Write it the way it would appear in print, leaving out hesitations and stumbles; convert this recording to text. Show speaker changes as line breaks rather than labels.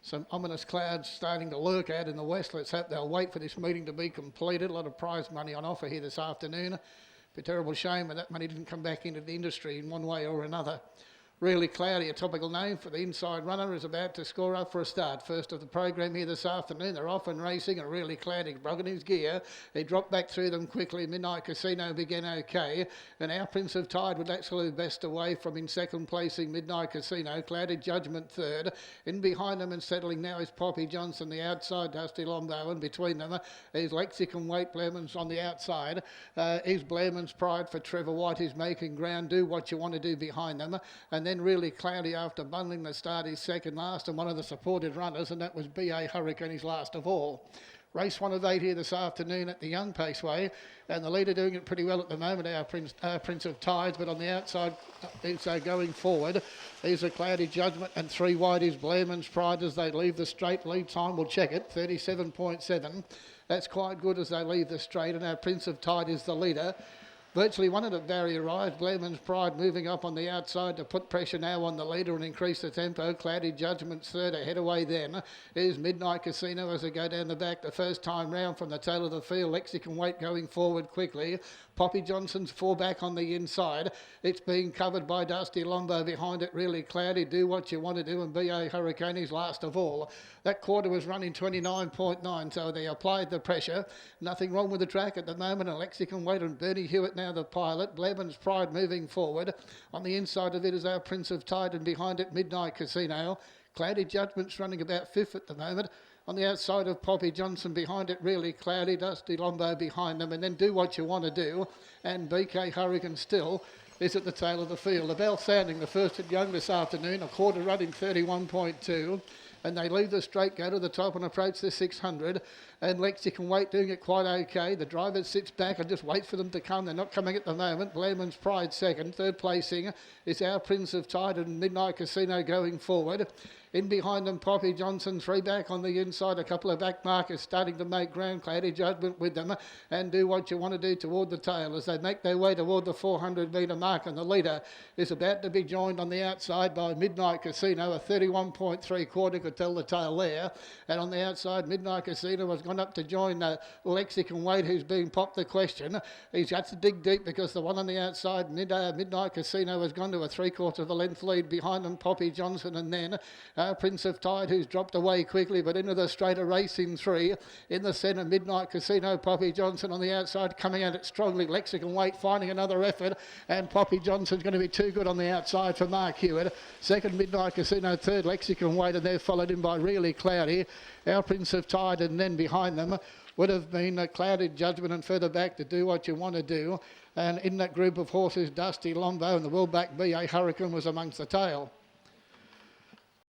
Some ominous clouds starting to lurk out in the west. Let's hope they'll wait for this meeting to be completed. A lot of prize money on offer here this afternoon. Be a terrible shame that money didn't come back into the industry in one way or another. Really Cloudy, a topical name for the inside runner, is about to score up for a start. First of the program here this afternoon. They're off and racing, and Really Cloudy broken his gear. He dropped back through them quickly. Midnight Casino began okay, and Our Prince of Tide with absolute best away from in second placing Midnight Casino. Clouded Judgment third. In behind them and settling now is Poppy Johnson, the outside, Dusty Lombo, and between them is Lexicon Wait. Blairman's on the outside. Is Blairman's Pride for Trevor White, who's making ground. Do What You Want to Do behind them, and then Really Cloudy after bundling the start is second last, and one of the supported runners, and that was BA Hurricane, his last of all. Race 1 of 8 here this afternoon at the Young Paceway, and the leader doing it pretty well at the moment, Our Prince of Tides, but on the outside is going forward. These are Cloudy Judgment, and 3 wide is Blairman's Pride as they leave the straight. Lead time, we'll check it, 37.7. That's quite good as they leave the straight, and Our Prince of Tide is the leader. Virtually one at a barrier rise. Blairman's Pride moving up on the outside to put pressure now on the leader and increase the tempo. Cloudy Judgment's third. Ahead away then is Midnight Casino as they go down the back the first time round from the tail of the field. Lexicon Wait going forward quickly. Poppy Johnson's 4 back on the inside. It's being covered by Dusty Lombo behind it. Really Cloudy, Do What You Want to Do, and BA Hurricane is last of all. That quarter was running 29.9, so they applied the pressure. Nothing wrong with the track at the moment, and Lexicon Wait and Bernie Hewitt now the pilot. Blairman's Pride moving forward. On the inside of it is Our Prince of Tide, and behind it Midnight Casino. Cloudy Judgment's running about 5th at the moment. On the outside of Poppy Johnson, behind it Really Cloudy, Dusty Lombo behind them, and then Do What You Want to Do, and BK Hurricane still is at the tail of the field. The bell sounding, the first at Young this afternoon, a quarter running 31.2. And they leave the straight, go to the top and approach the 600. And Lexicon Wait doing it quite okay. The driver sits back and just waits for them to come. They're not coming at the moment. Blairman's Pride second. Third placing is Our Prince of Tide and Midnight Casino going forward. In behind them, Poppy Johnson, 3 back on the inside. A couple of back markers starting to make ground. Cloudy Judgment with them, and Do What You Want to Do toward the tail as they make their way toward the 400 metre mark. And the leader is about to be joined on the outside by Midnight Casino. A 31.3 quarter could tell the tail there. And on the outside, Midnight Casino has gone up to join Lexicon Wait, who's being popped the question. He's got to dig deep because the one on the outside, Midnight Casino, has gone to a 3/4 of a length lead. Behind them, Poppy Johnson, and then Prince of Tide, who's dropped away quickly, but into the straight, a race in 3. In the centre, Midnight Casino, Poppy Johnson on the outside, coming at it strongly. Lexicon Wait finding another effort, and Poppy Johnson's going to be too good on the outside for Mark Hewitt. Second, Midnight Casino. Third, Lexicon Wait, and they're followed in by Really Cloudy. Our Prince of Tide, and then behind them would have been a Clouded Judgment, and further back to Do What You Want to Do. And in that group of horses, Dusty Lombo and the well-back BA Hurricane was amongst the tail.